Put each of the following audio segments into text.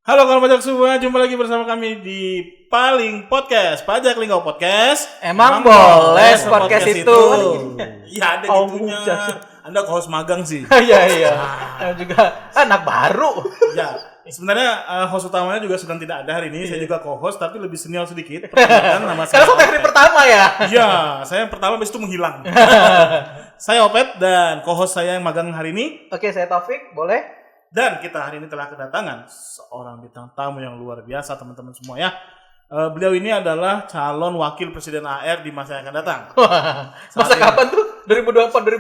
Halo kawan pajak semua, jumpa lagi bersama kami di Paling Podcast, Pajak Linggau Podcast. Emang boleh podcast itu? Iya ada gitunya. Anda host magang sih. Iya. Juga anak baru. Ya, sebenarnya host utamanya juga sedang tidak ada hari ini. Saya juga co-host tapi lebih senior sedikit. Perkenalkan nama saya. Karena saya hari pertama ya. Iya, saya yang pertama habis itu menghilang. Saya Opet dan co-host saya yang magang hari ini. Oke, saya Taufik, boleh? Dan kita hari ini telah kedatangan seorang bintang tamu yang luar biasa teman-teman semua ya. Beliau ini adalah calon wakil presiden AR di masa yang akan datang. Masa kapan tuh? 2024.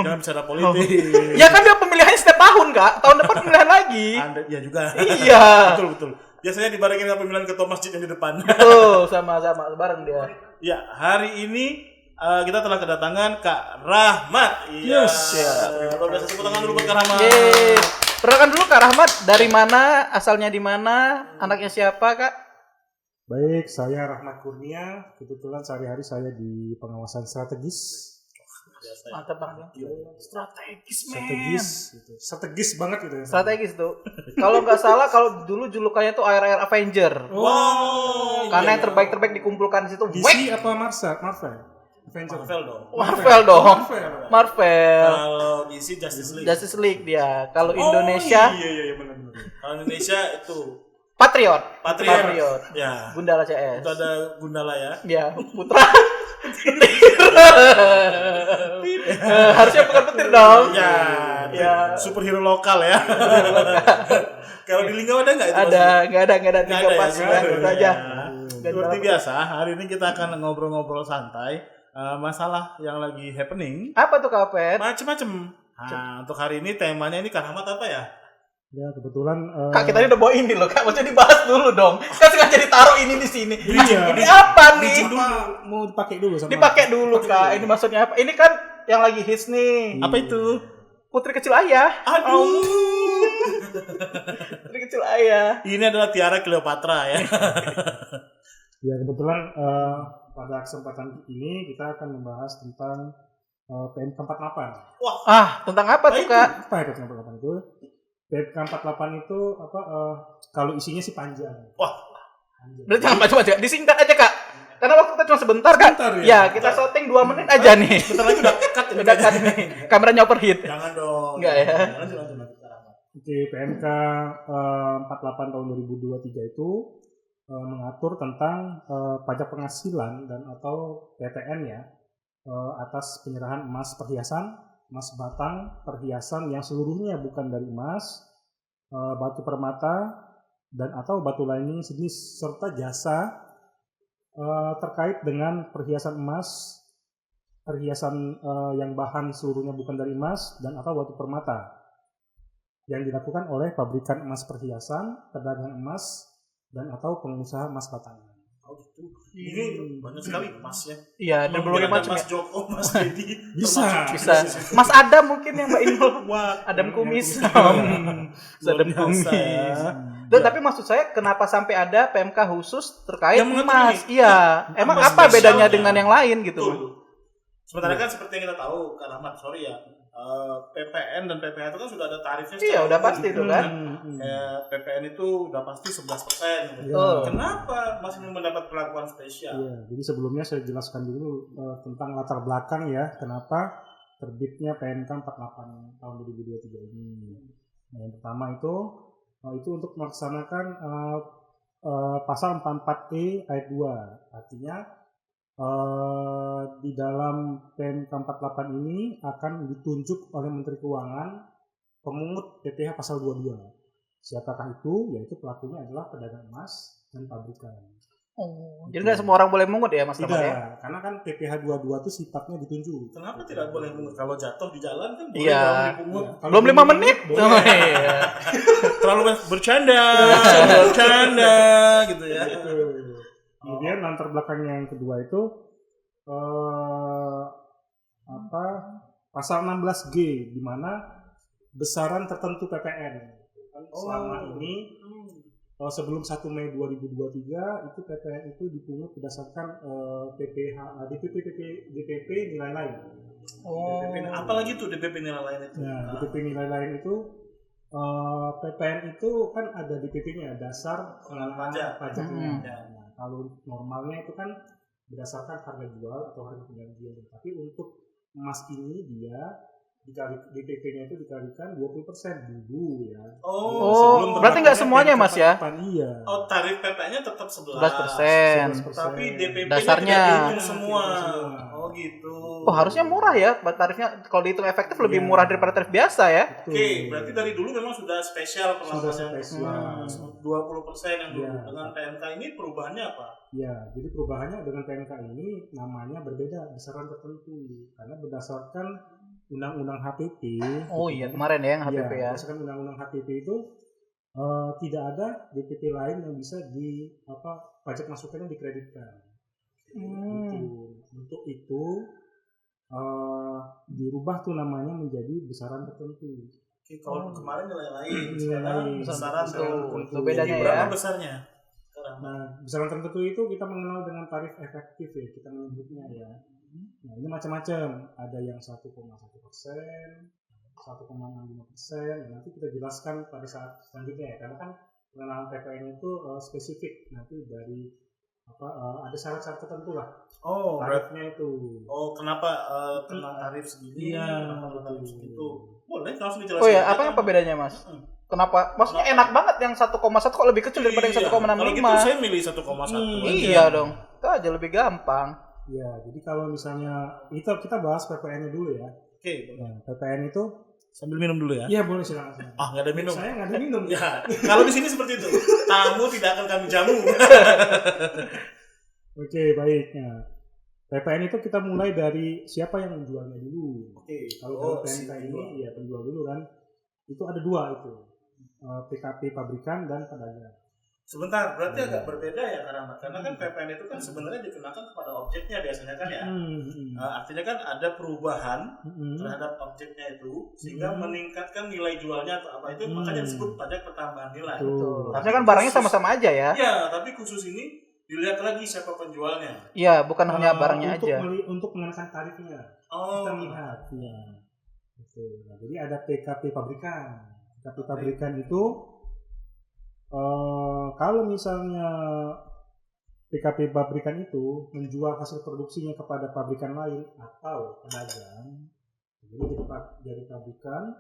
Jangan bicara politik. Ya kan dia pemilihannya setiap tahun, Kak. Tahun depan pemilihan lagi. Anda ya juga. Iya. Betul. Biasanya dibarengin dengan pemilihan ketua masjid yang di depan. Betul, sama-sama bareng dia. Ya, hari ini kita telah kedatangan Kak Rahmat. Yes. Luar biasa, tepuk tangan dulu buat Kak Rahmat. Perkenalkan dulu Kak Rahmat, dari mana, asalnya di mana, anaknya siapa, Kak? Baik, saya Rahmat Kurnia. Kebetulan sehari-hari saya di pengawasan strategis. Mantap banget. Strategis, men. Strategis banget gitu ya. Strategis tuh. Kalau nggak salah, kalau dulu julukannya tuh AR Avenger. Wow. Karena yang terbaik dikumpulkan di situ. DC apa Marvel? Avenger. Marvel dong. Marvel. Kalau DC Justice League dia. Kalau Indonesia. Iya benar. Kalau Indonesia itu Patriot. Ya. Gundala CS. Itu ada Gundala ya. Ya, Putra. Harusnya bukan petir dong. Ya. Superhero lokal ya. Kalau di Linggau ada nggak itu? Nggak ada. Tiga pas itu aja. Seperti biasa, hari ini kita akan ngobrol-ngobrol santai. Masalah yang lagi happening. Apa tuh Kak Pet? Macem-macem. Nah, untuk hari ini temanya ini Kak Rahmat apa ya? Ya kebetulan. Kak kita ini udah bawa ini loh Kak, maksudnya dibahas dulu dong. Kan sengaja ditaruh ini di sini. Iya. Ini apa nih? Mau dipakai dulu sama. Dipakai dulu Kak. Ini maksudnya apa? Ini kan yang lagi hits nih. Apa itu? Putri Kecil Ayah. Aduh. Putri Kecil Ayah. Ini adalah Tiara Cleopatra ya. Ya kebetulan pada kesempatan ini kita akan membahas tentang PMK 48. Wah, tentang apa tuh Kak? Apa itu PMK 48 itu? PMK 48 itu apa? Kalau isinya sih panjang. Wah. Berarti apa coba disingkat aja Kak. Karena waktu kita cuma sebentar Kak. Ya, kita syuting 2 menit aja nih. Bentar lagi udah cut nih. Kameranya overheat. Jangan dong. Enggak ya. Oke, PMK 48 tahun 2023 itu mengatur tentang pajak penghasilan dan atau PPN ya atas penyerahan emas perhiasan, emas batang perhiasan yang seluruhnya bukan dari emas, batu permata dan atau batu lainnya jenis serta jasa terkait dengan perhiasan emas, perhiasan yang bahan seluruhnya bukan dari emas dan atau batu permata yang dilakukan oleh pabrikan emas perhiasan, pedagang emas dan atau pengusaha emas batangan. Oh gitu. Ini banyak sekali emasnya. Iya, ada berbagai macam Mas Joko, Mas Dedi. Bisa. Mas Adam mungkin yang Mbak Inul. Adam Kumis. Adam Kumis. Tapi maksud saya kenapa sampai ada PMK khusus terkait emas? Iya. Emang apa bedanya dengan yang lain gitu? Sementara kan seperti yang kita tahu, Kak Rahmat, sorry ya. PPN dan PPH itu kan sudah ada tarifnya. Iya, udah pasti itu kan. PPN itu udah pasti 11%. Kenapa masih mendapat perlakuan spesial? Iya, jadi sebelumnya saya jelaskan dulu tentang latar belakang ya, kenapa terbitnya PMK 48 tahun 2023 ini. Nah, yang pertama itu untuk melaksanakan pasal 44E ayat 2. Artinya di dalam PMK 48 ini akan ditunjuk oleh Menteri Keuangan pemungut PPh pasal 22. Siapakah itu? Yaitu pelakunya adalah pedagang emas dan pabrikan. Jadi nggak semua orang boleh mungut ya Mas Rahmat ya? Karena kan PPh 22 itu sifatnya ditunjuk. Kenapa tidak boleh mungut? Kalau jatuh di jalan kan boleh dipungut. Belum 5 menit? Terlalu bercanda gitu ya. Kemudian latar belakangnya yang kedua itu pasal 16G di mana besaran tertentu PPN. Selama ini sebelum 1 Mei 2023 itu PPN itu dipungut berdasarkan DPP nilai lain. DPP, apalagi tuh DPP nilai lain itu? Nah, DPP nilai lain itu PPN itu kan ada DPP-nya, dasar pengenalan pajaknya. Nah, kalau normalnya itu kan berdasarkan harga jual atau harga penggantian. Tapi untuk emas ini dia DPP-nya itu dikalikan 20% dulu ya. Berarti nggak semuanya Mas ya? Iya. Oh, tarif PP-nya tetap 11%. Tapi DPP-nya dasarnya tidak dihitung semua. Oh gitu. Oh, harusnya murah ya tarifnya. Kalau dihitung efektif lebih murah daripada tarif biasa ya. Oke, berarti dari dulu memang sudah spesial Sudah perlakuannya. spesial. 20% yang dulu. Dengan PMK ini perubahannya apa? Ya, jadi perubahannya dengan PMK ini namanya berbeda besaran tertentu karena berdasarkan Undang-Undang HPP. Oh iya, kemarin ya yang HPP ya. Berdasarkan Undang-Undang HPP itu tidak ada DPP lain yang bisa pajak masukannya dikreditkan. Untuk itu dirubah tuh namanya menjadi besaran tertentu. Oke, kalau kemarin nilai lain, sekarang besaran itu bedanya ya. Berapa besarnya? Nah, besaran tertentu itu kita mengenal dengan tarif efektif ya, kita menyebutnya ya. Nah, ini macam-macam. Ada yang 1,1%, 1,65%. Nanti kita jelaskan pada saat selanjutnya ya, karena kan pengenalan PPN itu spesifik. Nanti dari ada syarat-syarat tertentu lah. Oh, tarifnya itu. Oh, kenapa kena tarif segini? Iya, kenapa tarif segitu? Boleh langsung dijelaskan. Oh ya, apa bedanya Mas? Kenapa? Maksudnya enak banget yang 1,1 kok lebih kecil daripada yang 1,65. Kalau gitu saya milih 1,1. Iya dong. Itu aja lebih gampang. Ya, jadi kalau misalnya kita bahas PPN-nya dulu ya. Oke. Nah, PPN itu sambil minum dulu ya. Iya, boleh silakan. Nggak ada minum. Saya nggak ada minum. Ya, kalau di sini seperti itu. Tamu tidak akan kami jamu. Oke, baik. Nah, PPN itu kita mulai dari siapa yang menjualnya dulu. Oke. Kalau PMK ini ya penjual dulu kan. Itu ada dua itu. PKP pabrikan dan pedagang. Sebentar, berarti agak berbeda ya karena kan PPN itu kan sebenarnya dikenakan kepada objeknya biasanya kan ya. Artinya kan ada perubahan terhadap objeknya itu sehingga meningkatkan nilai jualnya atau apa itu makanya disebut pajak pertambahan nilai. Tapi kan barangnya sama-sama aja ya. Iya, tapi khusus ini dilihat lagi siapa penjualnya. Iya, bukan hanya barangnya aja. Untuk mengenakan tarifnya. Kita lihat ya. Nah, jadi ada PKP pabrikan. PKP pabrikan itu kalau misalnya PKP pabrikan itu menjual hasil produksinya kepada pabrikan lain atau pedagang, jadi pabrikan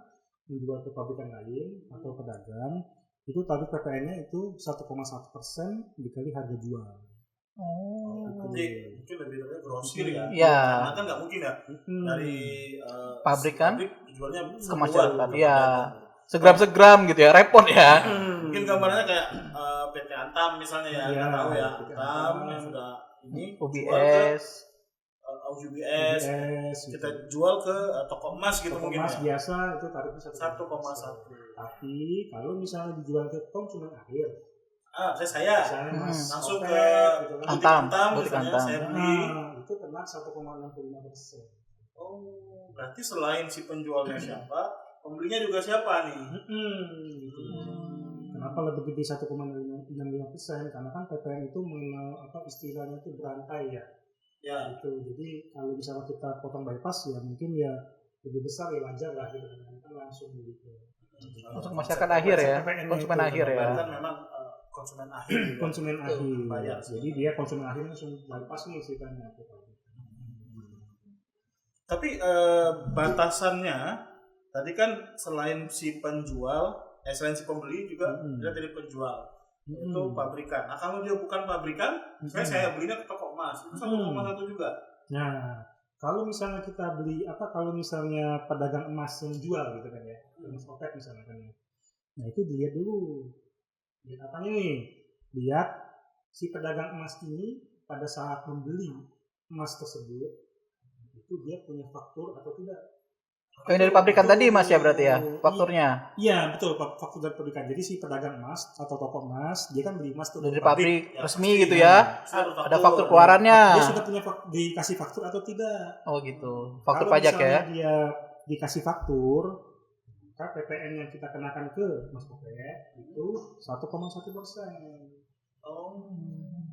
menjual ke pabrikan lain atau pedagang, itu tarif PPN-nya itu 1,1% dikali harga jual. Jadi mungkin lebih grosir ya. Iya. Karena kan nggak mungkin ya dari pabrikan jualnya ke masyarakat. Iya. Segram-segram gitu ya, repot ya. Mungkin gambarnya kayak PT Antam misalnya ya, kita tahu ya, Antam yang sudah ini UBS, kita jual ke toko emas gitu mungkin. Emas biasa itu tarifnya 1,1. Tapi kalau misalnya dijual ke konsumen akhir, saya langsung ke Antam, misalnya saya beli, itu kena 1,65%. Oh, berarti selain si penjualnya siapa, pembelinya juga siapa nih? Kenapa lebih gede 1,65%? Karena kan PPN itu mengenal istilahnya itu berantai ya. Ya itu. Jadi kalau misalnya kita potong bypass ya mungkin ya lebih besar ya wajar lah gitu kan langsung gitu. Untuk masyarakat akhir ya, konsumen akhir ya. Kan memang konsumen akhir. Konsumen akhir. Jadi dia konsumen akhir langsung bypass nih ceritanya. Tapi batasannya tadi kan selain si penjual, selain si pembeli juga dia dari penjual itu pabrikan. Nah kalau dia bukan pabrikan, saya belinya ke toko emas itu 1,1 juga. Nah kalau misalnya kita beli kalau misalnya pedagang emas yang jual gitu kan ya, emas opek misalnya kan ya. Nah itu dilihat dulu, lihat apanya nih? Lihat si pedagang emas ini pada saat membeli emas tersebut itu dia punya faktur atau tidak. Yang dari pabrikan tadi Mas ya berarti ya fakturnya? Iya betul, faktur dari pabrikan. Jadi si pedagang emas atau toko emas dia kan beli emas tuh dari pabrik resmi gitu ya. Ada faktur keluarannya. Dia sudah punya dikasih faktur atau tidak? Oh gitu. Faktur pajak ya. Kalau dia dikasih faktur, maka PPN yang kita kenakan ke Mas Opek itu 1,1%.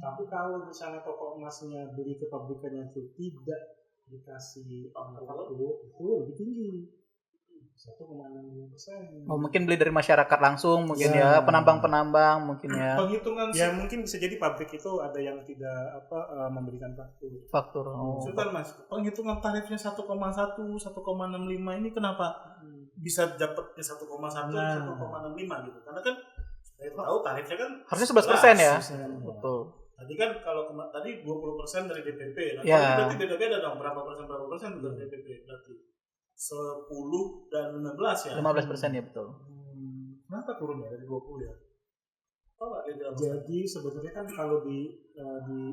Tapi kalau misalnya toko emasnya beli ke pabrikannya itu tidak dikasih faktur itu lebih tinggi 1,65%. Oh, mungkin beli dari masyarakat langsung mungkin ya, penambang-penambang mungkin ya. Penghitungan ya mungkin bisa jadi pabrik itu ada yang tidak memberikan faktur. Oh. Sebentar Mas, penghitungan tarifnya 1,1, 1,65 ini kenapa bisa dapatnya 1,1, 1,65 gitu? Karena kan saya tahu tarifnya kan harusnya 11% ya. Betul. Tadi kan kalau tadi 20% dari DPP. Nah, ya. berarti beda-beda dong berapa persen dari DPP berarti 10 dan 15 ya? 15% ya betul. Kenapa turun ya dari 20 ya? Jadi sebenarnya kan kalau di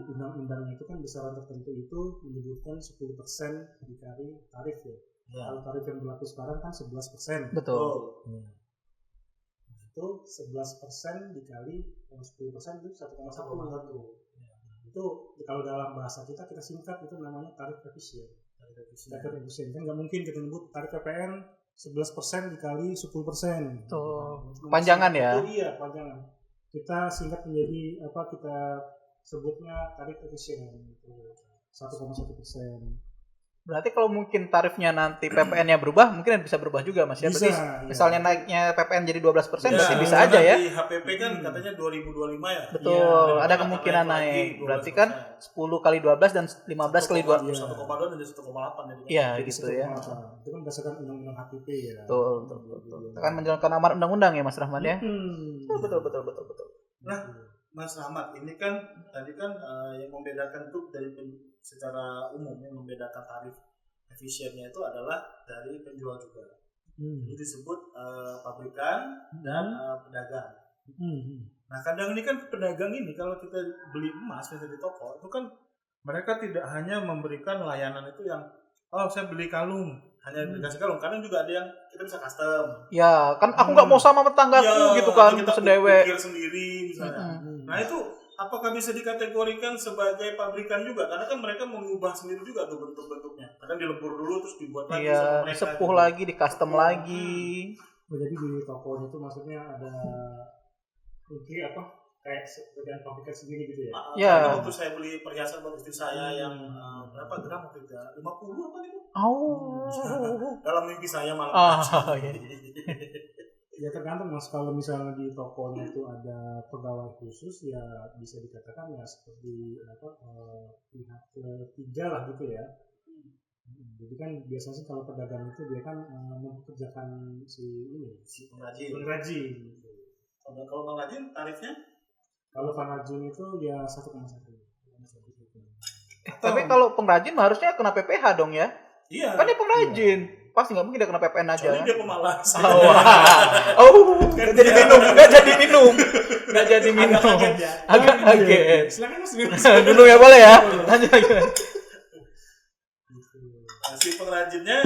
undang-undangnya itu kan besaran tertentu itu menyebutkan 10% dikali tarif ya. Kalau tarif yang berlaku sekarang kan 11%. Betul. Itu 11% dikali 10% itu 1,1. Itu kalau dalam bahasa kita singkat itu namanya tarif efisien. Tarif efisien kan nggak mungkin kita nyebut tarif PPN 11% dikali 10%. Tuh. Panjangan ya? Iya, panjangan. Kita singkat menjadi kita sebutnya tarif efisien 1,1%. Berarti kalau mungkin tarifnya nanti PPN-nya berubah, mungkin bisa berubah juga Mas ya. Berarti misalnya naiknya PPN jadi 12%, berarti bisa aja ya. Di HPP kan katanya 2025 ya. Betul, ada kemungkinan naik. Berarti kan 10 kali 12 dan 15 kali 2. 1,2 dan 1,8 jadi. Iya, gitu ya. Itu kan berdasarkan undang-undang HPP ya. Betul. Kita kan menjalankan amanat undang-undang ya Mas Rahmat ya. Betul. Nah, Mas Rahmat, ini kan tadi kan yang membedakan itu dari secara umum yang membedakan tarif efisiennya itu adalah dari penjual juga. Ini disebut pabrikan dan pedagang. Nah, kadang ini kan pedagang ini kalau kita beli emas di toko itu kan mereka tidak hanya memberikan layanan itu yang saya beli kalung hanya dikasih kalung, kadang juga ada yang kita bisa custom. Ya, kan aku nggak mau sama tetanggaku gitu kan, kita sendiri misalnya. Nah, itu apakah bisa dikategorikan sebagai pabrikan juga? Karena kan mereka mengubah sendiri juga tuh bentuk-bentuknya. Kadang dilebur dulu terus dibuat lagi sama mereka. Disepuh gitu. Lagi, di custom lagi. Jadi di tokonya itu maksudnya ada kayak bagian pabrikan sendiri gitu ya? Ya. Waktu saya beli perhiasan buat istri saya yang berapa gram waktu itu? 50 apa itu? Dalam mimpi saya malah. Ya tergantung Mas, kalau misalnya di tokonya itu ada pegawai khusus ya bisa dikatakan ya seperti pihak ketiga lah gitu ya. Jadi kan biasanya sih kalau pedagang itu dia kan mempekerjakan si pengrajin. Kalau pengrajin tarifnya? Kalau pengrajin itu ya 1,1. Tapi kalau pengrajin harusnya kena PPh dong ya? Iya. Kan dia pengrajin. Pasti nggak mungkin dia kena PPN aja. Soalnya dia pemalas. Nggak jadi minum. Agak kaget. Silakan Mas. Dulu ya boleh ya. Lanjut. Si pengrajinnya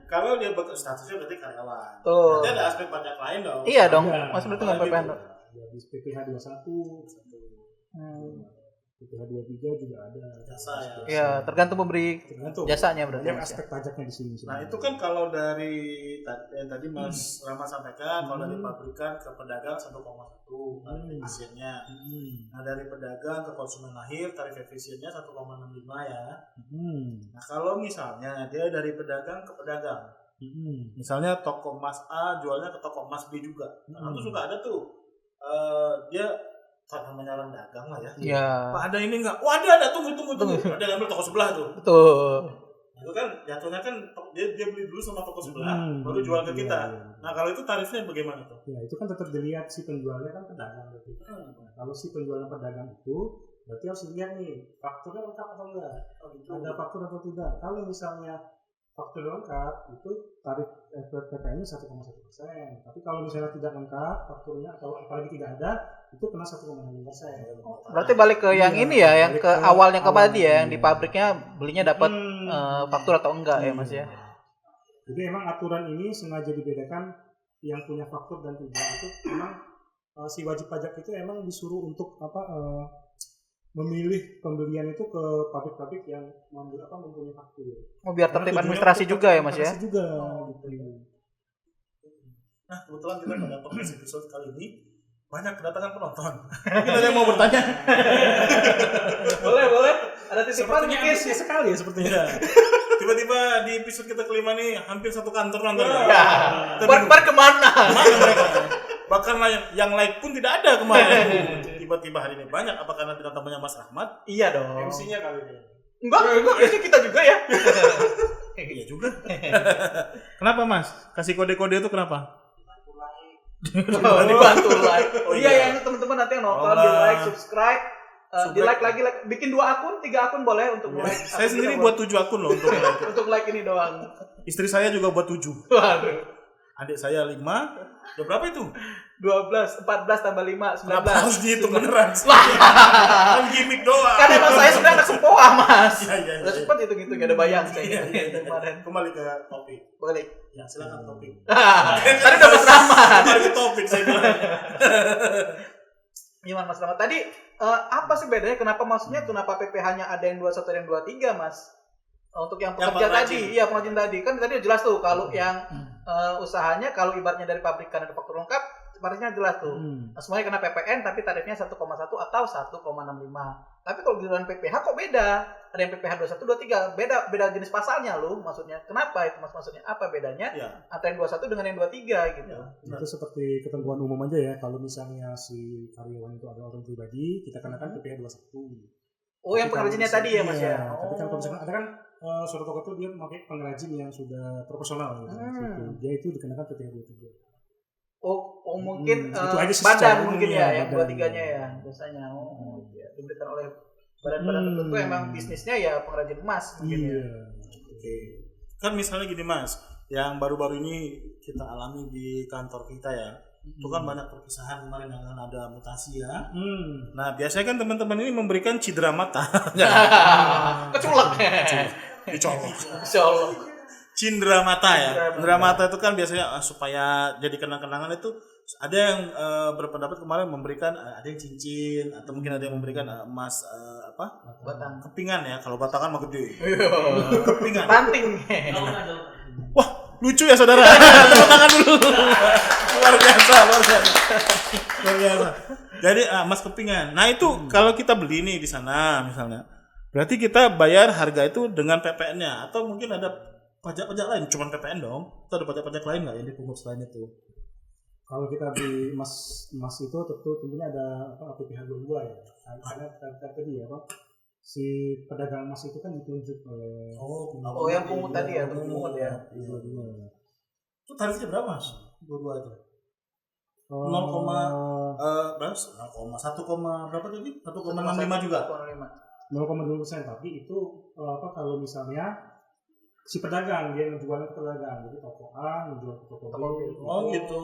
kalau dia statusnya berarti karyawan. Tuh. Berarti ada aspek pajak lain dong. Iya dong. Mas berarti nggak PPN. Ya di PPh 21. PPh 23 juga ada jasa ya. Iya, tergantung pemberi jasanya berarti. Banyak aspek pajaknya di sini. Nah, itu kan kalau dari yang tadi Mas Rahmat sampaikan, kalau dari pabrikan ke pedagang 1,1 tarif efisiennya. Nah, dari pedagang ke konsumen akhir tarif efisiennya 1,65 ya. Nah, kalau misalnya dia dari pedagang ke pedagang. Misalnya toko emas A jualnya ke toko emas B juga. Nah, itu juga ada tuh. Dia namanya orang dagang lah ya. Iya. Pak ada ini enggak? Wah, ada, tunggu. Ada ngambil toko sebelah tuh. Betul. Itu kan jatuhnya kan dia beli dulu sama toko sebelah, baru jual ke kita. Nah, kalau itu tarifnya bagaimana tuh? Ya, itu kan tetap dilihat si penjualnya kan pedagang berarti. Nah, kalau si penjualnya pedagang itu berarti harus dilihat nih fakturnya lengkap atau enggak. Ada faktur atau tidak. Kalau misalnya faktur lengkap itu tarif PPN-nya 1,1%. Tapi kalau misalnya tidak lengkap fakturnya atau apalagi tidak ada, itu kena 1,6%. Berarti balik ke yang ini ya, yang ke awalnya tadi ya, yang di pabriknya belinya dapat faktur atau enggak ya Mas ya. Jadi emang aturan ini sengaja dibedakan yang punya faktur dan tidak. Itu memang si wajib pajak itu emang disuruh untuk memilih pembelian itu ke pabrik-pabrik yang mempunyai faktur. Biar tertib administrasi juga ya Mas ya. Gitu. Nah, kebetulan kita pada podcast episode kali ini banyak kedatangan penonton. Mungkin ada yang mau bertanya. boleh. Ada titipan mungkin sekali ya sepertinya. Tiba-tiba di episode kita kelima nih hampir satu kantor nonton. Ya. Bar kemana? Bahkan yang like pun tidak ada kemarin. Tiba-tiba hari ini banyak. Apa karena tidak tamunya Mas Rahmat? Iya dong. MC-nya kali ini. Enggak, biasanya kita juga ya. Iya juga. Kenapa Mas? Kasih kode-kode itu kenapa? Dibantu like. Oh, iya iya. yang teman-teman nanti yang nonton di like, subscribe, di like lagi, bikin 2 akun, 3 akun boleh untuk like. Saya sendiri buat 7 akun loh untuk like. Untuk like ini doang. Istri saya juga buat 7. Waduh. Adik saya 5. Udah berapa itu? 12, 14 tambah 5, 19. Kenapa harus dihitung beneran? Kan gimmick doang. Kan emang saya sudah anak sempoa, Mas. Iya. Udah sempat hitung-hitung, gak ada bayang saya Kemarin. Kembali ke topik. Balik. Ya, silakan topik. Tadi udah Mas Rahmat. Kembali ke topik saya bilang. Gimana Mas Rahmat? Tadi apa sih bedanya? Kenapa PPH-nya ada yang 21 dan yang 23, Mas? Untuk yang pekerja tadi, pengrajin tadi. Kan tadi jelas tuh kalau yang usahanya, kalau ibaratnya dari pabrikan ada faktur lengkap, tarifnya jelas tuh. Semuanya kena PPN tapi tarifnya 1,1 atau 1,65. Tapi kalau giliran PPH kok beda? Ada yang PPH 21, 23, beda jenis pasalnya loh maksudnya. Kenapa itu Mas maksudnya? Apa bedanya antara yang 21 dengan yang 23 gitu? Itu seperti ketentuan umum aja ya. Kalau misalnya si karyawan itu adalah orang pribadi, kita kenakan PPH 21. Oh, yang pengrajinnya tadi ya Mas ya? Tapi kan kalau misalkan ada kan suatu toko itu dia memakai pengrajin yang sudah profesional gitu. Dia itu dikenakan PPH 23. Oh mungkin itu aja sih badan mungkin ya, yang 23-nya ya biasanya. Iya, diberikan oleh badan-badan tertentu emang bisnisnya ya pengrajin emas mungkin ya. Oke. Kan misalnya gini Mas, yang baru-baru ini kita alami di kantor kita ya. Itu kan banyak perpisahan kemarin yang ada mutasi ya. Nah biasanya kan teman-teman ini memberikan cedera mata. Keculak. Dicolok. Cindera mata ya. Cindera mata itu kan biasanya supaya jadi kenang-kenangan itu ada yang berpendapat kemarin memberikan ada yang cincin atau mungkin ada yang memberikan emas batang kepingan ya. Kalau batangan mah gede. Kepingan. Panting. Wah, lucu ya saudara. Tepuk tangan dulu. Luar biasa. Jadi emas kepingan. Nah itu kalau kita beli nih di sana misalnya, berarti kita bayar harga itu dengan PPN-nya atau mungkin ada pajak-pajak lain, cuman PPN dong. Atau ada pajak-pajak lain nggak yang dipungut selain itu? Kalau kita beli emas itu tentunya ada PPH 22 ya. Karena tadi ya si pedagang emas itu kan ditunjuk oleh yang pungut tadi ya, pungut ya. Itu tarifnya berapa Mas? 22 itu. 0,1 berapa tadi? 1,65 juga. 0,2%, tapi itu kalau misalnya si pedagang dia menjualnya ke pedagang, jadi toko A menjual ke toko B. Oh gitu.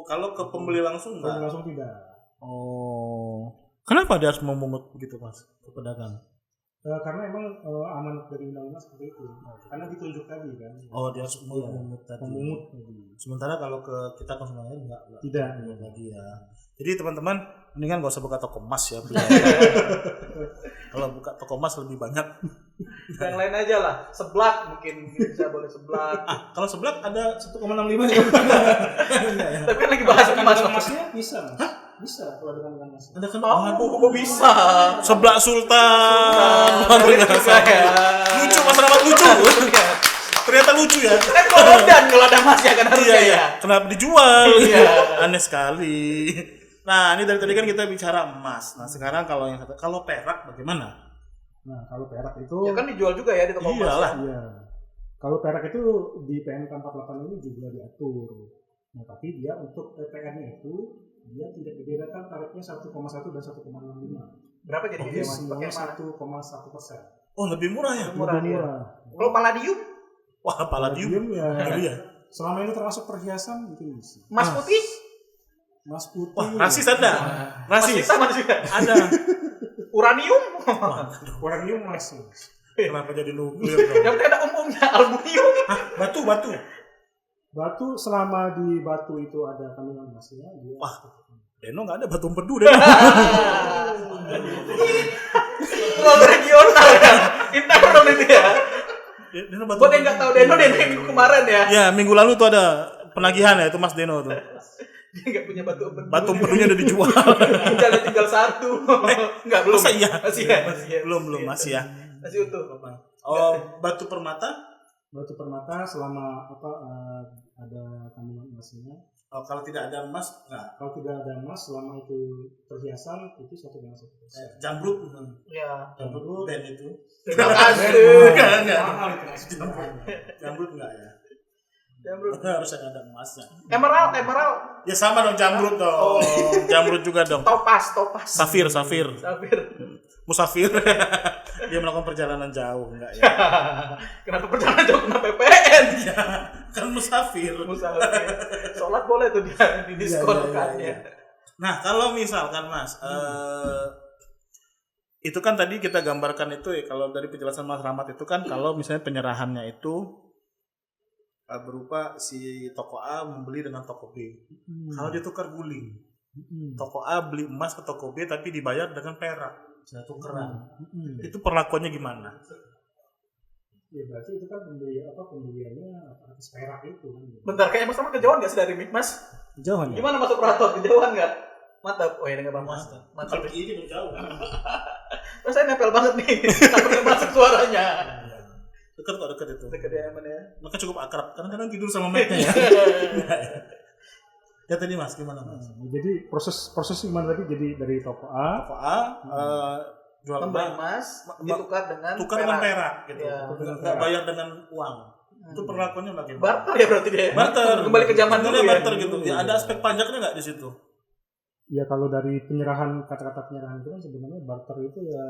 Kalau ke pembeli langsung enggak? Pembeli langsung tidak. Oh. Kenapa dia harus memungut begitu Mas ke pedagang? Karena emang amanat dari undang-undang seperti itu. Karena ditunjuk tadi kan. Oh dia harus memungut tadi. Sementara kalau ke kita konsumennya enggak tidak lagi ya. Jadi teman-teman mendingan gak usah buka toko emas ya. Kalau buka toko emas lebih banyak. Yang lain aja lah, seblak mungkin bisa boleh seblak. Kalau seblak ada 1,65 ya. Tapi kan lagi bahas emas. Emasnya bisa Mas. Bisa kalau dengan emas. Ada kan? Oh, bisa. Seblak Sultan. Lucu Mas Rahmat lucu. Ternyata lucu ya. Kan kodan kalau ada emasnya kan harusnya ya. Kenapa dijual? Aneh sekali. Nah, ini dari tadi kan kita bicara emas. Nah, sekarang kalau perak bagaimana? Nah, kalau perak itu ya kan dijual juga ya di toko emas. Iya. Kalau perak itu di PMK 48 ini juga diatur. Nah, tapi dia untuk PPN-nya itu dia tidak dibedakan tarifnya 1,1 dan 1,65. Berapa jadi dia Mas? Pakai 1,1%. Oh, lebih murah ya? Lebih murah. Kalau palladium? Wah, palladium ya. Selama ini termasuk perhiasan gitu. Emas putih? Emas putih. Wah, rasis ada. Rasis. Ada. Uranium? Uranium masih. Kenapa jadi nuklir dong? Yang tidak ada umumnya aluminium. Batu. Batu selama di batu itu ada kandungan emasnya. Wah, Deno nggak ada batu empedu Deno. Kalau regional ya, internal itu ya. Buat yang nggak tahu Deno minggu kemarin ya. Ya, minggu lalu tuh ada penagihan ya itu Mas Deno tuh. Dia nggak punya batu empedu. Batu empedunya udah dijual. tinggal 1. Nggak belum. Masa iya? Masih ya. Belum masih ya. Masih utuh. Batu permata? Batu permata selama ada kandungan emasnya. Kalau tidak ada emas, enggak. Kalau tidak ada emas, selama itu perhiasan itu 1,1%. Jamrut, Ya. jamrut band itu. Terima kasih. Enggak. Jamrut enggak ya? Jamrut. Harus ada emasnya. Emerald. Ya sama dong jamrut dong. Jamrut juga dong. Topas. Safir. Musafir. Dia melakukan perjalanan jauh enggak ya? Kenapa perjalanan jauh kena PPN? Ya, kan musafir. Sholat boleh tuh dia di diskon kan ya. Nah, kalau misalkan Mas, itu kan tadi kita gambarkan itu ya, kalau dari penjelasan Mas Rahmat itu kan kalau misalnya penyerahannya itu berupa si toko A membeli dengan toko B. Kalau ditukar guling, toko A beli emas ke toko B tapi dibayar dengan perak, tukeran. Itu perlakuannya gimana? Ya berarti itu kan pembeliannya atas perak itu kan. Bentar, kayaknya Mas sama kejauhan nggak sih dari mic Mas? Kejauhan ya? Gimana Mas operator? Kejauhan nggak? Mantap. Oh ya dengan Bang Mas. Mantap. Ini berjauh. Mas saya nempel banget nih. Sampai masuk suaranya. Dekat itu. Dekat ya aman ya. Maka cukup akrab. Kadang-kadang tidur sama mic-nya ya. Ya tadi Mas, gimana Mas? Jadi proses gimana tadi? Jadi dari toko A. Toko A jual emas ditukar dengan perak gitu. Ya. Nggak bayar dengan uang. Itu perlakuannya bagaimana? Barter ya berarti dia. Barter. Kembali ke zaman dulu ya. Barter gitu. Ya ada aspek pajaknya nggak di situ? Ya kalau dari penyerahan kata-kata penyerahan itu kan sebenarnya barter itu ya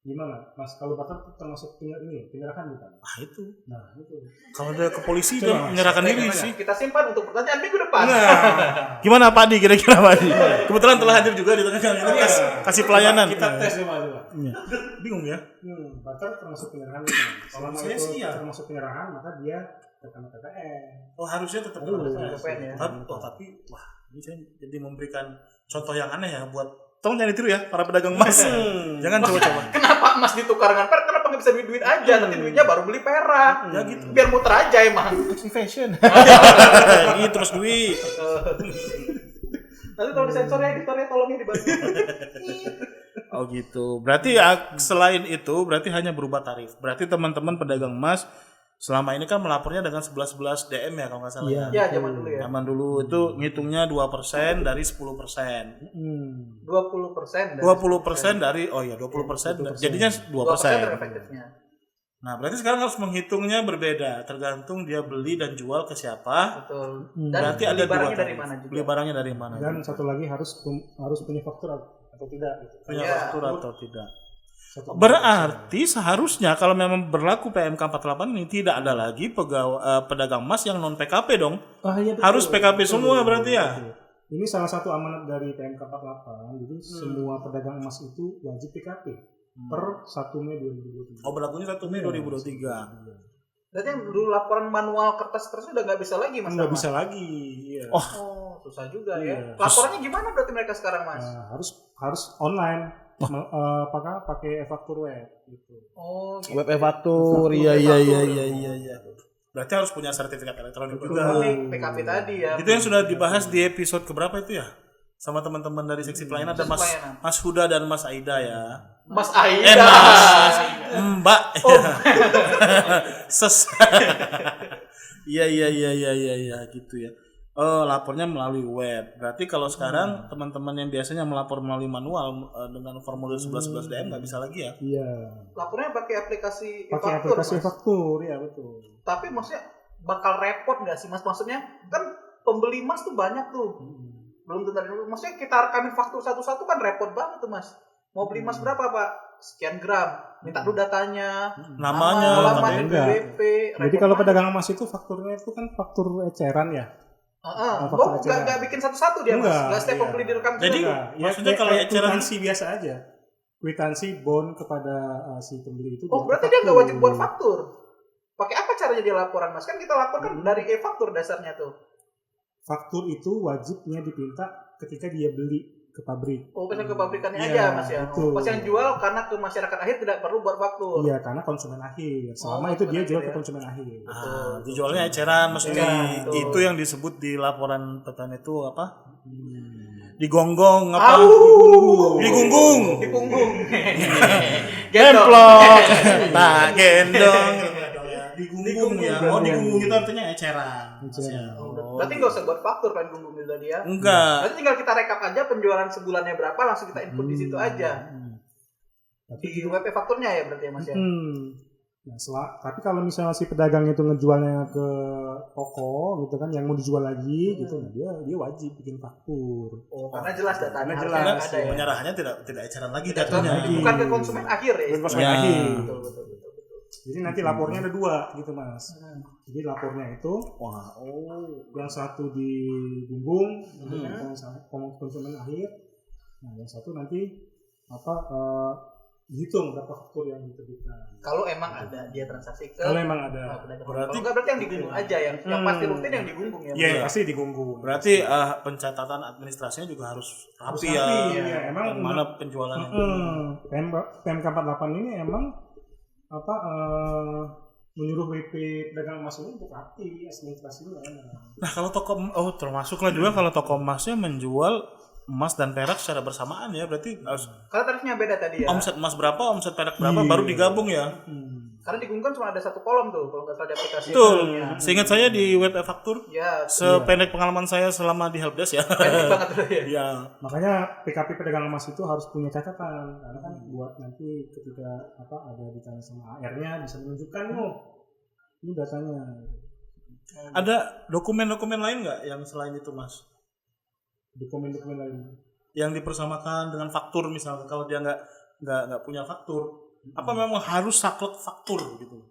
gimana Mas, kalau barter itu termasuk penyerahan bukan? Itu. Nah itu. Kalau dia ke polisi dia menyerahkan diri sih. Kita simpan untuk pertanyaan minggu depan. Nah, gimana Pak Adi kira-kira Pak Adi? Kebetulan telah hadir juga di tengah kami ini kasih pelayanan. Kita tes coba. Bingung ya? Barter termasuk penyerahan itu. Kalau itu termasuk penyerahan maka dia terkena PPN. Oh harusnya tetap PPN ya. Tapi ini saya jadi memberikan contoh yang aneh ya buat tolong jangan ditiru ya para pedagang emas. Jangan coba-coba. Kenapa emas ditukar dengan perak? Kenapa nggak bisa beli duit aja? Nanti duitnya baru beli perak. Ya gitu. Biar muter aja emang. Fashion. Ini terus duit. Nanti kalau disensor ya editornya tolong ya dibantu. Oh gitu. Berarti ya, selain itu berarti hanya berubah tarif. Berarti teman-teman pedagang emas selama ini kan melapornya dengan 11 DM ya kalau nggak salah. Iya, zaman dulu ya. Zaman dulu itu ngitungnya 2% dari 10%. 20% dari 20%. Jadinya 2%. efektifnya. Nah, berarti sekarang harus menghitungnya berbeda tergantung dia beli dan jual ke siapa. Betul. Dan berarti ada barangnya dua dari mana juga. Beli barangnya dari mana? Dan satu lagi harus punya faktur atau tidak gitu. Punya faktur atau tidak. Berarti seharusnya kalau memang berlaku PMK 48 ini tidak ada lagi pedagang emas yang non PKP dong. Iya, harus PKP semua berarti ya. Ini salah satu amanat dari PMK 48. Jadi semua pedagang emas itu wajib PKP per 1 Mei 2023. Oh berlakunya 1 Mei 2023. Berarti yang dulu laporan manual kertas udah nggak bisa lagi Mas? Nggak bisa lagi. Iya. Oh susah juga ya. Laporannya gimana berarti mereka sekarang Mas? Harus online. Pakai e-faktur web gitu. Oh, gitu. Web e-faktur. Iya. Berarti harus punya sertifikat elektronik juga. PKP tadi ya. Itu yang sudah dibahas di episode keberapa itu ya? Sama teman-teman dari seksi pelayanan ada Mas Huda dan Mas Aida ya. Mas Aida. Mbak. Iya gitu ya. Oh, lapornya melalui web. Berarti kalau sekarang teman-teman yang biasanya melapor melalui manual dengan formulir 11 DM nggak bisa lagi ya? Iya. Lapornya pakai aplikasi faktur, ya betul. Tapi maksudnya bakal repot nggak sih Mas? Maksudnya kan pembeli emas tuh banyak tuh. Belum tentu dulu. Maksudnya kita rekamin faktur satu-satu kan repot banget tuh Mas. Mau beli emas berapa Pak? Sekian gram. Minta dulu datanya. Namanya. Alamat BBP. Jadi kalau pedagang emas itu fakturnya itu kan faktur eceran ya? Nggak bikin satu-satu dia Mas. Nggak setiap pembeli direkam. Jadi maksudnya kalau eceran kwitansi biasa aja. Kwitansi bond kepada si pembeli itu. Oh berarti dia nggak wajib buat faktur. Pakai apa caranya dia laporan Mas? Kan kita laporkan dari e-faktur dasarnya tuh. Faktur itu wajibnya dipinta ketika dia beli ke pabrik. Oh, ke pabrikannya aja Mas ya. Pas yang jual karena ke masyarakat akhir tidak perlu buat faktur. Iya, karena konsumen akhir. Selama itu dia jual ke konsumen akhir. Dijualnya eceran maksudnya. Itu yang disebut di laporan PPN itu apa? digonggong apa? Digunggung. Di punggung. Gemplok. Tak gendong. Digunggung ya. Oh, digunggung itu artinya eceran. Berarti nggak usah buat faktur kan gunggung itu tadi ya? Enggak. Berarti tinggal kita rekap aja penjualan sebulannya berapa, langsung kita input di situ aja. Di web fakturnya ya berarti ya Mas ya? Nah, tapi kalau misalnya si pedagang itu ngejualnya ke toko gitu kan, yang mau dijual lagi gitu, nah dia wajib bikin faktur. Oh, karena jelas datanya. Karena jelas. Ada ya. Penyerahannya tidak eceran lagi Tidak datanya. bukan ke konsumen akhir ya. Bukan konsumen Ya. akhir. Betul. Jadi nanti lapornya ada 2 gitu Mas. Jadi lapornya itu yang satu digunggung dengan konsumen akhir. Nah, yang satu nanti dihitung berapa faktur yang diterbitkan. Kalau emang ada dia transaksi ke Kalau emang ada. berarti berarti yang digunggung aja yang pasti rutin yang digunggung ya. Iya, pasti digunggung. Berarti pencatatan administrasinya juga harus rapi ya. Iya, emang Yang mana penjualannya. PMK 48 ini emang menyuruh WP pedagang emas ini untuk rapi administrasinya. Nah, kalau termasuklah juga kalau toko emasnya menjual emas dan perak secara bersamaan ya, berarti harus Karena tarifnya beda tadi ya. omset emas berapa, omset perak berapa baru digabung ya. Karena digunggung cuma ada satu kolom tuh kalau nggak salah di aplikasi. Betul. Seingat saya di web faktur Ya, sependek pengalaman saya selama di helpdesk ya. pendek banget tuh ya. Ya. Makanya PKP pedagang emas itu harus punya catatan karena kan buat nanti ketika ada ditanya sama AR-nya bisa menunjukkan ini datanya. Ada dokumen-dokumen lain nggak yang selain itu, Mas? Dokumen-dokumen lain Yang dipersamakan dengan faktur misalnya, kalau dia nggak punya faktur, apa memang harus saklek faktur gitu?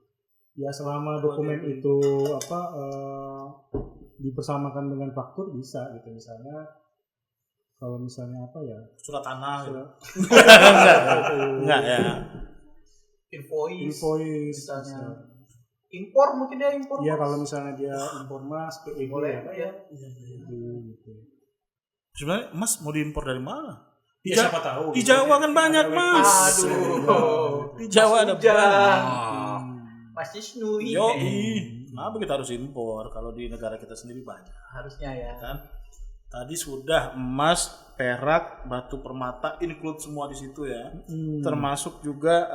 ya, selama dokumen itu dipersamakan dengan faktur bisa gitu. Misalnya kalau misalnya Surat tanah gitu. enggak Enggak ya. invoice misalnya. Impor mungkin dia impor. Iya, kalau misalnya dia impor emas PEG boleh ya. gitu. Sebenarnya emas mau diimpor dari mana? Ya, siapa tahu. Di Jawa kan banyak, Mas. Aduh. Di Jawa ada banyak. Mas Cisnu ini. Kenapa kita harus impor kalau di negara kita sendiri banyak? Harusnya ya. Kan? Tadi sudah emas, perak, batu permata include semua di situ ya. Termasuk juga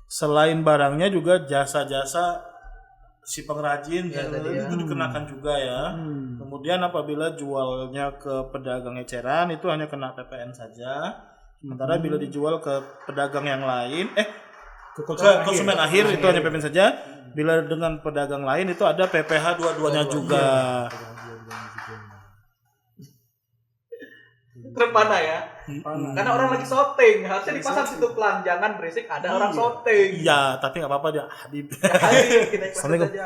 selain barangnya juga jasa-jasa si pengrajin Ya, itu dikenakan juga ya. Kemudian apabila jualnya ke pedagang eceran itu hanya kena PPN saja. Sementara bila dijual ke pedagang yang lain ke konsumen akhir itu hanya PPN saja. Bila dengan pedagang lain itu ada PPH dua-duanya juga. Terpana ya. Karena orang lagi syuting, harusnya di pasar situ pelan, jangan berisik ada orang syuting. Iya, tapi nggak apa-apa dia Habib. Kita ikhlasin Assalamualaikum. saja.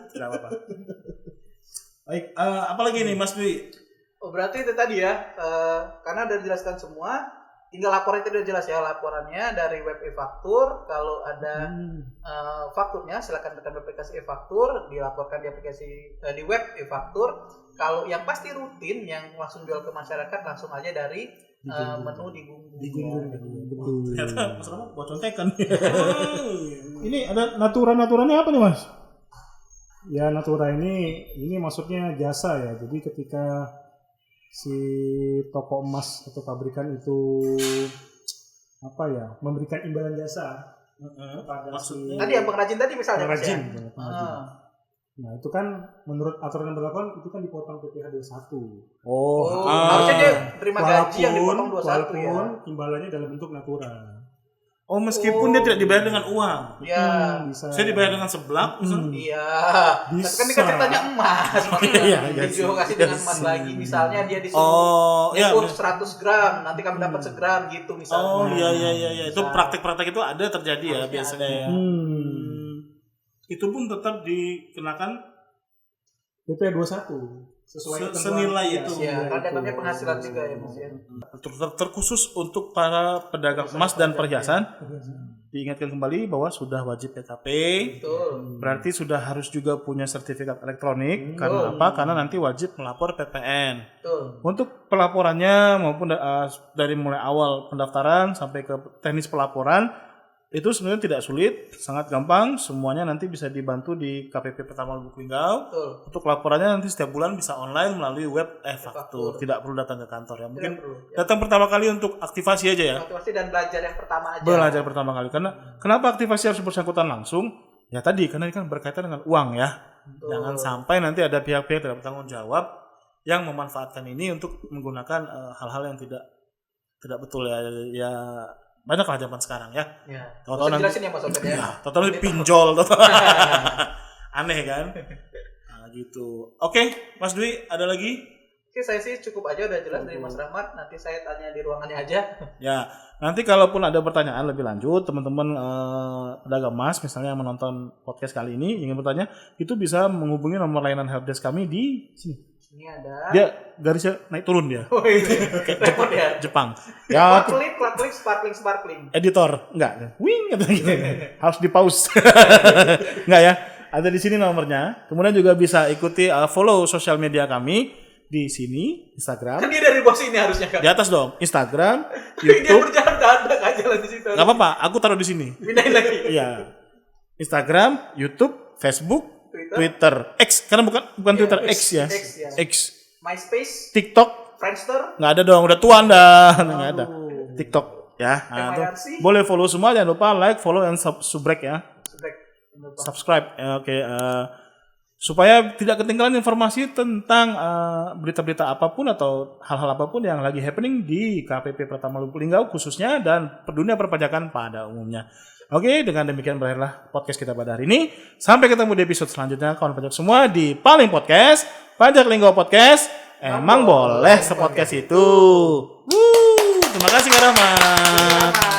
Tidak apa-apa. Baik, apalagi nih Mas Dwi? Oh, berarti itu tadi ya, karena udah dijelaskan semua, tinggal laporan itu udah jelas ya, laporannya dari web e-faktur. Kalau ada fakturnya silakan tekan aplikasi e-faktur, dilaporkan di aplikasi di web e-faktur. Kalau yang pasti rutin yang langsung jual ke masyarakat langsung aja dari menu digunggung. Ternyata Mas Rama buat contekan. Ini ada naturannya apa nih, Mas? Ya, natura ini maksudnya jasa ya. Jadi ketika si toko emas atau pabrikan itu memberikan imbalan jasa kepada Maksudnya? Tadi yang pengrajin tadi misalnya. pengrajin. Nah, itu kan menurut aturan yang berlaku itu kan dipotong PPh 21. harusnya dia terima gaji yang dipotong 21 ya. Walaupun imbalannya dalam bentuk natura. Oh, meskipun dia tidak dibayar dengan uang. Ya. Bisa. Saya dibayar dengan seblak. Iya. Bisa. Tapi kan dikasih tanya emas. Iya, Dijual kasih dengan emas lagi. Misalnya dia disuruh Oh, 100 gram, nanti kamu dapat segram gitu misalnya. Oh, iya. Itu praktek-praktek itu ada terjadi ya biasanya ya. Itu pun tetap dikenakan PPh 21 sesuai senilai itu. Ya, karena dalamnya penghasilan juga ya Mas ya. Terkhusus untuk para pedagang emas dan perhiasan, diingatkan kembali bahwa sudah wajib PKP. Betul. Berarti sudah harus juga punya sertifikat elektronik. Karena apa? Karena nanti wajib melapor PPN. Betul. Untuk pelaporannya maupun dari mulai awal pendaftaran sampai ke teknis pelaporan itu sebenarnya tidak sulit, sangat gampang. Semuanya nanti bisa dibantu di KPP Pertama Lubuk Linggau. Untuk laporannya nanti setiap bulan bisa online melalui web e-faktur. Tidak perlu datang ke kantor ya. Mungkin datang pertama kali untuk aktivasi aja ya. Aktivasi dan belajar yang pertama aja. Belajar pertama kali. Karena kenapa aktivasi harus bersangkutan langsung? Ya tadi karena ini kan berkaitan dengan uang ya. Jangan sampai nanti ada pihak-pihak tidak bertanggung jawab yang memanfaatkan ini untuk menggunakan hal-hal yang tidak betul ya. Banyaklah zaman sekarang ya. Tahu-tahu nanti jelasin ya Mas Obed ya. Tahu-tahu pinjol. Aneh kan? Nah, gitu. Oke, Mas Dwi ada lagi? Oke, saya sih cukup aja udah jelas dari Mas Rahmat. Nanti saya tanya di ruangannya aja. Ya, nanti kalaupun ada pertanyaan lebih lanjut, teman-teman pedagang emas misalnya yang menonton podcast kali ini ingin bertanya, itu bisa menghubungi nomor layanan helpdesk kami di sini. Ini ada. Dia garisnya naik turun dia. Oh iya. Jepang. Ya. Klik, sparkling. Editor, enggak. Wing gitu. Harus di pause. Enggak ya. Ada di sini nomornya. Kemudian juga bisa ikuti follow sosial media kami di sini, Instagram. Kan dia dari bawah sini harusnya kan. Di atas dong, Instagram, YouTube. Dia berjalan dadak aja lah di situ. Enggak apa-apa, aku taruh di sini. Pindahin lagi. Iya. Instagram, YouTube, Facebook, Twitter, X, karena bukan Twitter, X ya. X. MySpace, TikTok, Friendster. Nggak ada dong, udah tua Anda. Nggak ada. TikTok ya. Nah, tuh. Boleh follow semua, jangan lupa like, follow, dan subscribe ya. Subscribe. Ya, oke. Supaya tidak ketinggalan informasi tentang berita-berita apapun atau hal-hal apapun yang lagi happening di KPP Pertama Lubuk Linggau khususnya dan dunia perpajakan pada umumnya. Oke, dengan demikian berakhirlah podcast kita pada hari ini. Sampai ketemu di episode selanjutnya kawan pajak semua di Paling Podcast, Pajak Linggau Podcast. Emang boleh sepodcast itu. Terima kasih Kak Rahmat.